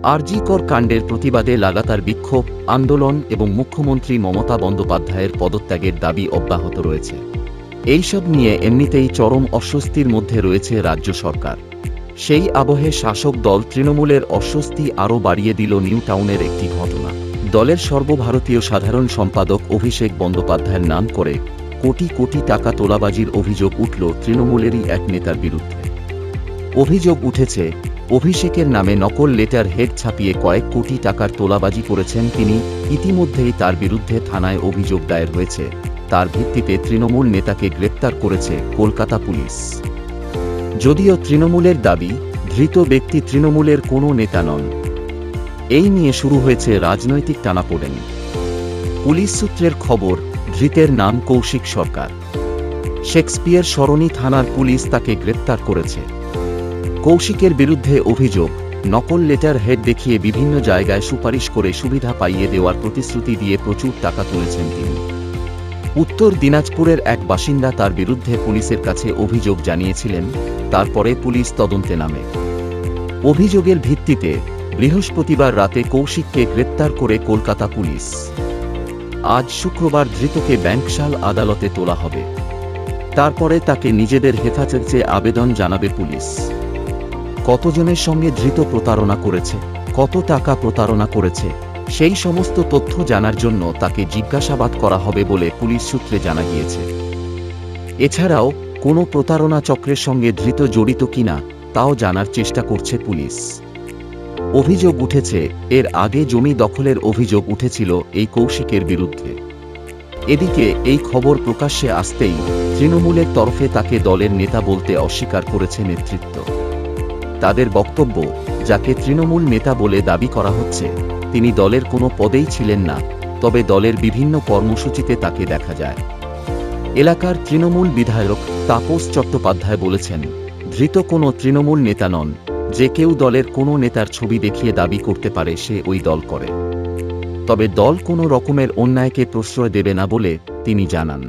আরজি কর কাণ্ডের প্রতিবাদে লাগাতার বিক্ষোভ, আন্দোলন এবং মুখ্যমন্ত্রী মমতা বন্দ্যোপাধ্যায়ের পদত্যাগের দাবি অব্যাহত রয়েছে। এইসব নিয়ে এমনিতেই চরম অস্বস্তির মধ্যে রয়েছে রাজ্য সরকার। সেই আবহে শাসক দল তৃণমূলের অস্বস্তি আরও বাড়িয়ে দিল নিউ টাউনের একটি ঘটনা। দলের সর্বভারতীয় সাধারণ সম্পাদক অভিষেক বন্দ্যোপাধ্যায়ের নাম করে কোটি কোটি টাকা তোলাবাজির অভিযোগ উঠল তৃণমূলেরই এক নেতার বিরুদ্ধে। অভিযোগ উঠেছে, অভিষেকের নামে নকল লেটার হেড ছাপিয়ে কয়েক কোটি টাকার তোলাবাজি করেছেন তিনি। ইতিমধ্যেই তার বিরুদ্ধে থানায় অভিযোগ দায়ের হয়েছে। তার ভিত্তিতে তৃণমূল নেতাকে গ্রেপ্তার করেছে কলকাতা পুলিশ। যদিও তৃণমূলের দাবি, ধৃত ব্যক্তি তৃণমূলের কোনো নেতা নন। এই নিয়ে শুরু হয়েছে রাজনৈতিক টানাপোড়েন। পুলিশ সূত্রের খবর, ধৃতের নাম কৌশিক সরকার। শেক্সপিয়ার সরণি থানার পুলিশ তাকে গ্রেপ্তার করেছে। কৌশিকের বিরুদ্ধে অভিযোগ, নকল লেটার হেড দেখিয়ে বিভিন্ন জায়গায় সুপারিশ করে সুবিধা পাইয়ে দেওয়ার প্রতিশ্রুতি দিয়ে প্রচুর টাকা তুলেছেন তিনি। উত্তর দিনাজপুরের এক বাসিন্দা তার বিরুদ্ধে পুলিশের কাছে অভিযোগ জানিয়েছিলেন। তারপরে পুলিশ তদন্তে নামে। অভিযোগের ভিত্তিতে বৃহস্পতিবার রাতে কৌশিককে গ্রেপ্তার করে কলকাতা পুলিশ। আজ শুক্রবার ধৃতকে ব্যাংকশাল আদালতে তোলা হবে। তারপরে তাকে নিজেদের হেফাজতে আবেদন জানাবে পুলিশ। কতজনের সঙ্গে ধৃত প্রতারণা করেছে, কত টাকা প্রতারণা করেছে, সেই সমস্ত তথ্য জানার জন্য তাকে জিজ্ঞাসাবাদ করা হবে বলে পুলিশ সূত্রে জানা গিয়েছে। এছাড়াও কোনো প্রতারণা চক্রের সঙ্গে ধৃত জড়িত কিনা তাও জানার চেষ্টা করছে পুলিশ। অভিযোগ উঠেছে, এর আগে জমি দখলের অভিযোগ উঠেছিল এই কৌশিকের বিরুদ্ধে। এদিকে এই খবর প্রকাশ্যে আসতেই তৃণমূলের তরফে তাকে দলের নেতা বলতে অস্বীকার করেছে নেতৃত্ব। তাদের বক্তব্য, যাকে তৃণমূল নেতা বলে দাবি করা হচ্ছে তিনি দলের কোনো পদেই ছিলেন না, তবে দলের বিভিন্ন কর্মসূচিতে তাকে দেখা যায়। এলাকার তৃণমূল বিধায়ক তাপস চট্টোপাধ্যায় বলেছেন, ধৃত কোনো তৃণমূল নেতা নন। যে কেউ দলের কোনো নেতার ছবি দেখিয়ে দাবি করতে পারে সে ওই দল করে, তবে দল কোনো রকমের অন্যায়কে প্রশ্রয় দেবে না বলে তিনি জানান।